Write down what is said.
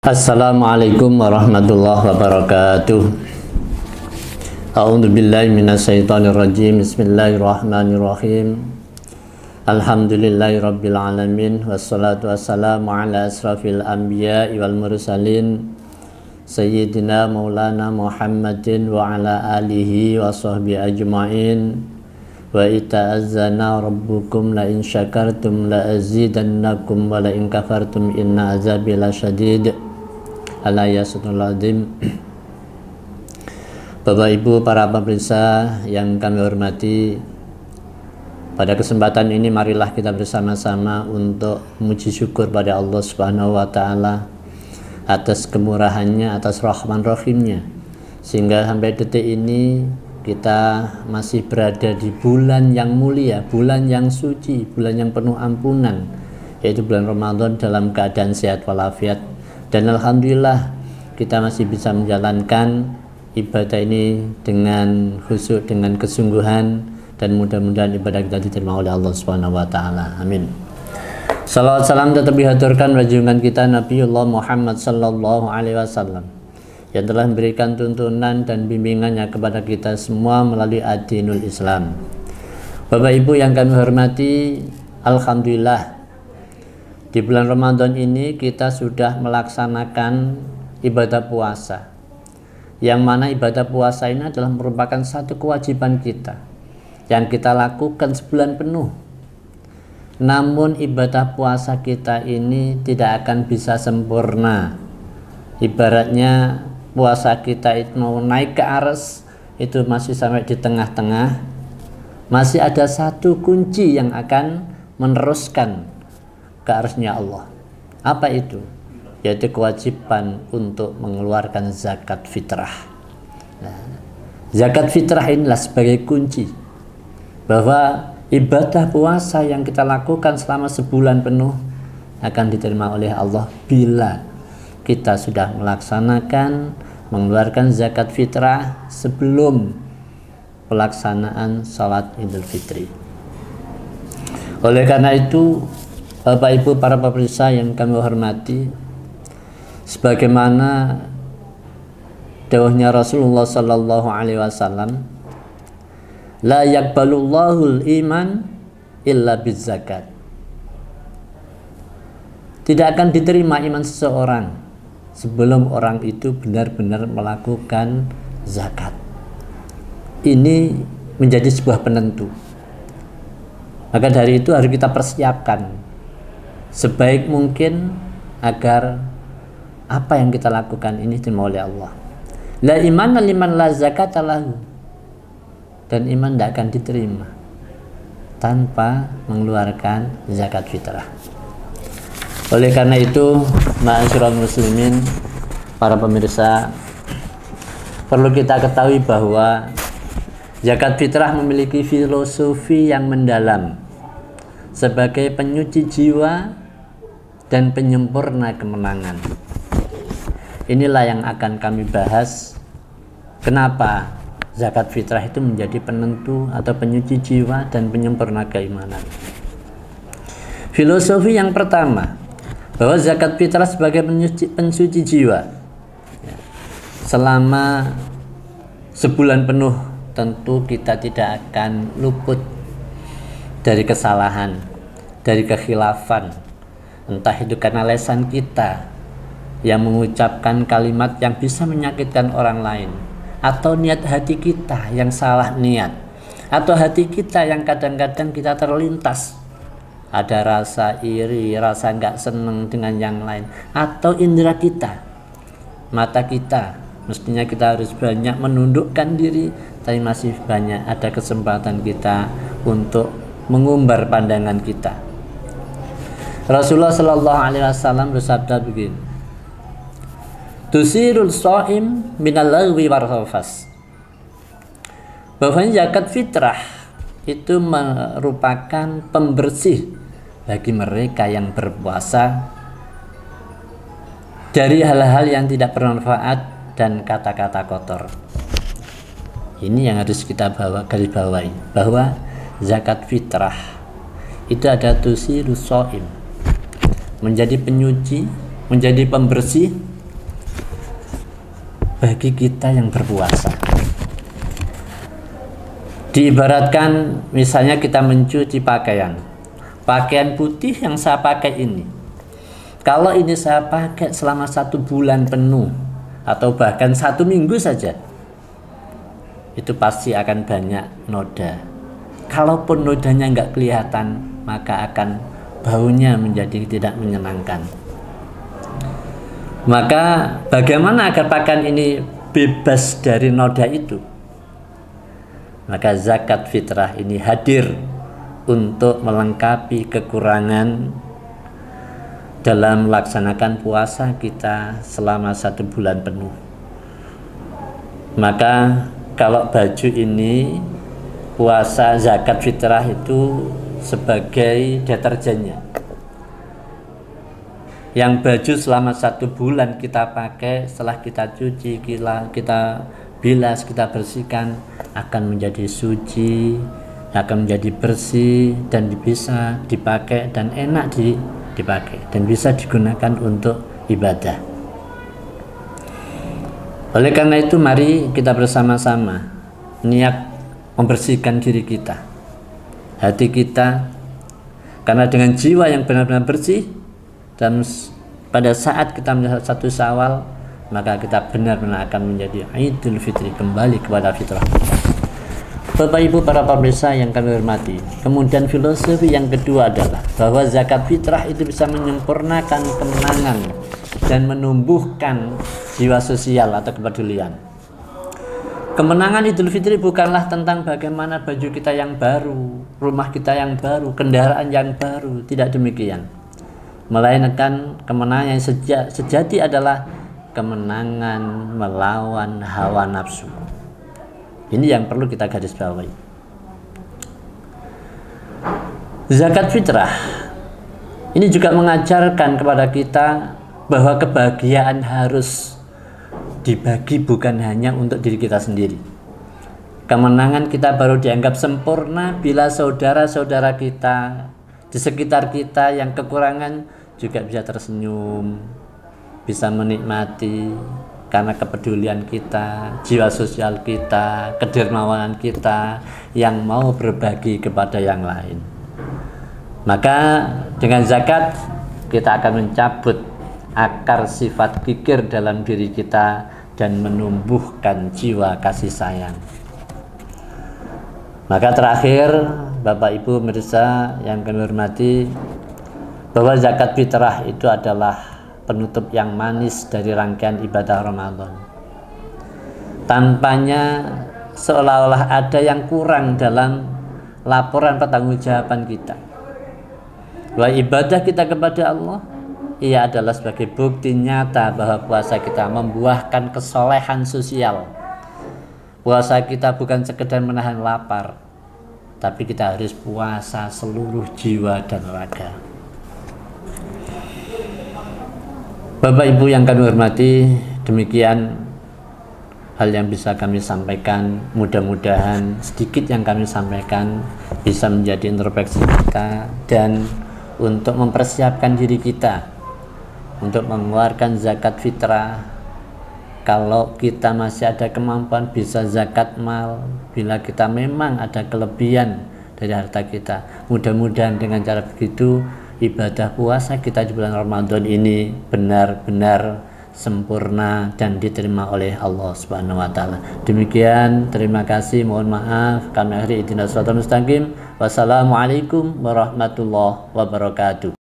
Assalamualaikum warahmatullahi wabarakatuh. A'udzu billahi minasyaitonir rajim. Bismillahirrahmanirrahim. Alhamdulillahirabbil alamin wassalatu wassalamu ala asrafil anbiya'i wal mursalin sayyidina maulana Muhammadin wa ala alihi wa sahbihi ajma'in. Wa ita'azzana rabbukum la in syakartum la azidannakum wa la in kafartum inna azabi lasyadid. Alayasunul Bapak Ibu para pemirsa yang kami hormati, pada kesempatan ini marilah kita bersama-sama untuk memuji syukur pada Allah Subhanahu wa taala atas kemurahannya, atas rahman rahimnya, sehingga sampai detik ini kita masih berada di bulan yang mulia, bulan yang suci, bulan yang penuh ampunan, yaitu bulan Ramadan, dalam keadaan sehat walafiat. Dan alhamdulillah kita masih bisa menjalankan ibadah ini dengan khusyuk, dengan kesungguhan, dan mudah-mudahan ibadah kita diterima oleh Allah Subhanahu wa taala. Amin. Salawat salam tetap dihaturkan junjungan kita Nabiullah Muhammad sallallahu alaihi wasallam yang telah memberikan tuntunan dan bimbingannya kepada kita semua melalui ad-dinul Islam. Bapak Ibu yang kami hormati, alhamdulillah di bulan Ramadan ini kita sudah melaksanakan ibadah puasa, yang mana ibadah puasa ini adalah merupakan satu kewajiban kita yang kita lakukan sebulan penuh. Namun ibadah puasa kita ini tidak akan bisa sempurna. Ibaratnya puasa kita itu mau naik ke aras, itu masih sampai di tengah-tengah, masih ada satu kunci yang akan meneruskan ke arasnya Allah. Apa itu? Yaitu kewajiban untuk mengeluarkan zakat fitrah. Nah, zakat fitrah inilah sebagai kunci bahwa ibadah puasa yang kita lakukan selama sebulan penuh akan diterima oleh Allah bila kita sudah melaksanakan mengeluarkan zakat fitrah sebelum pelaksanaan salat Idul Fitri. Oleh karena itu, Bapak Ibu para pemirsa yang kami hormati, sebagaimana dawuhnya Rasulullah sallallahu alaihi wasallam, la yaqbalullahul iman illa bizzakat. Tidak akan diterima iman seseorang sebelum orang itu benar-benar melakukan zakat. Ini menjadi sebuah penentu. Maka dari itu harus kita persiapkan sebaik mungkin agar apa yang kita lakukan ini diterima oleh Allah. La imana liman la zakata lahu. Dan iman tidak akan diterima tanpa mengeluarkan zakat fitrah. Oleh karena itu, ma'asyiral muslimin, para pemirsa, perlu kita ketahui bahwa zakat fitrah memiliki filosofi yang mendalam sebagai penyuci jiwa dan penyempurna kemenangan. Inilah yang akan kami bahas, kenapa zakat fitrah itu menjadi penentu atau penyuci jiwa dan penyempurna keimanan. Filosofi yang pertama, bahwa zakat fitrah sebagai pensuci jiwa. Selama sebulan penuh tentu kita tidak akan luput dari kesalahan, dari kekhilafan, entah itu karena lisan kita yang mengucapkan kalimat yang bisa menyakitkan orang lain, atau niat hati kita yang salah niat, atau hati kita yang kadang-kadang kita terlintas ada rasa iri, rasa nggak seneng dengan yang lain, atau indera kita, mata kita, mestinya kita harus banyak menundukkan diri, tapi masih banyak ada kesempatan kita untuk mengumbar pandangan kita. Rasulullah Shallallahu Alaihi Wasallam bersabda begini, tusirul shaim minal lagwi warhafas. Bahwanya zakat fitrah itu merupakan pembersih bagi mereka yang berpuasa dari hal-hal yang tidak bermanfaat dan kata-kata kotor. Ini yang harus kita garis bawahi, bahwa zakat fitrah itu ada tusirus shaim, menjadi penyuci, menjadi pembersih bagi kita yang berpuasa. Diibaratkan misalnya kita mencuci pakaian putih yang saya pakai ini, kalau ini saya pakai selama 1 bulan penuh atau bahkan 1 minggu saja, itu pasti akan banyak noda. Kalaupun nodanya nggak kelihatan, maka akan baunya menjadi tidak menyenangkan. Maka bagaimana agar pakaian ini bebas dari noda itu? Maka zakat fitrah ini hadir untuk melengkapi kekurangan dalam melaksanakan puasa kita selama 1 bulan penuh. Maka kalau baju ini, puasa zakat fitrah itu sebagai deterjennya. Yang baju selama 1 bulan kita pakai, setelah kita cuci, kita bilas, kita bersihkan, akan menjadi suci, akan menjadi bersih, dan bisa dipakai dan enak dipakai, dan bisa digunakan untuk ibadah. Oleh karena itu, mari kita bersama-sama niat membersihkan diri kita, hati kita, karena dengan jiwa yang benar-benar bersih, dan pada saat kita melihat 1 Syawal, maka kita benar-benar akan menjadi Idul Fitri, kembali kepada fitrah kita. Bapak Ibu para pemirsa yang kami hormati, kemudian filosofi yang kedua adalah bahwa zakat fitrah itu bisa menyempurnakan kemenangan dan menumbuhkan jiwa sosial atau kepedulian. Kemenangan Idul Fitri bukanlah tentang bagaimana baju kita yang baru, rumah kita yang baru, kendaraan yang baru, tidak demikian. Melainkan kemenangan yang sejati adalah kemenangan melawan hawa nafsu. Ini yang perlu kita garis bawahi. Zakat fitrah ini juga mengajarkan kepada kita bahwa kebahagiaan harus dibagi, bukan hanya untuk diri kita sendiri. Kemenangan kita baru dianggap sempurna bila saudara-saudara kita di sekitar kita yang kekurangan juga bisa tersenyum, bisa menikmati, karena kepedulian kita, jiwa sosial kita, kedermawanan kita yang mau berbagi kepada yang lain. Maka dengan zakat kita akan mencabut akar sifat kikir dalam diri kita dan menumbuhkan jiwa kasih sayang. Maka terakhir, Bapak Ibu pemirsa yang kami hormati, bahwa zakat fitrah itu adalah penutup yang manis dari rangkaian ibadah Ramadan. Tanpanya seolah-olah ada yang kurang dalam laporan pertanggungjawaban kita. Bahwa ibadah kita kepada Allah, ia adalah sebagai bukti nyata bahwa puasa kita membuahkan kesolehan sosial. Puasa kita bukan sekedar menahan lapar, tapi kita harus puasa seluruh jiwa dan raga. Bapak Ibu yang kami hormati, demikian hal yang bisa kami sampaikan. Mudah-mudahan sedikit yang kami sampaikan bisa menjadi introspeksi kita dan untuk mempersiapkan diri kita untuk mengeluarkan zakat fitrah. Kalau kita masih ada kemampuan bisa zakat mal, bila kita memang ada kelebihan dari harta kita, mudah-mudahan dengan cara begitu ibadah puasa kita di bulan Ramadan ini benar-benar sempurna dan diterima oleh Allah Subhanahu wa taala. Demikian, terima kasih, mohon maaf, kami akhiri ihdinas shiratal mustaqim. Wassalamualaikum warahmatullahi wabarakatuh.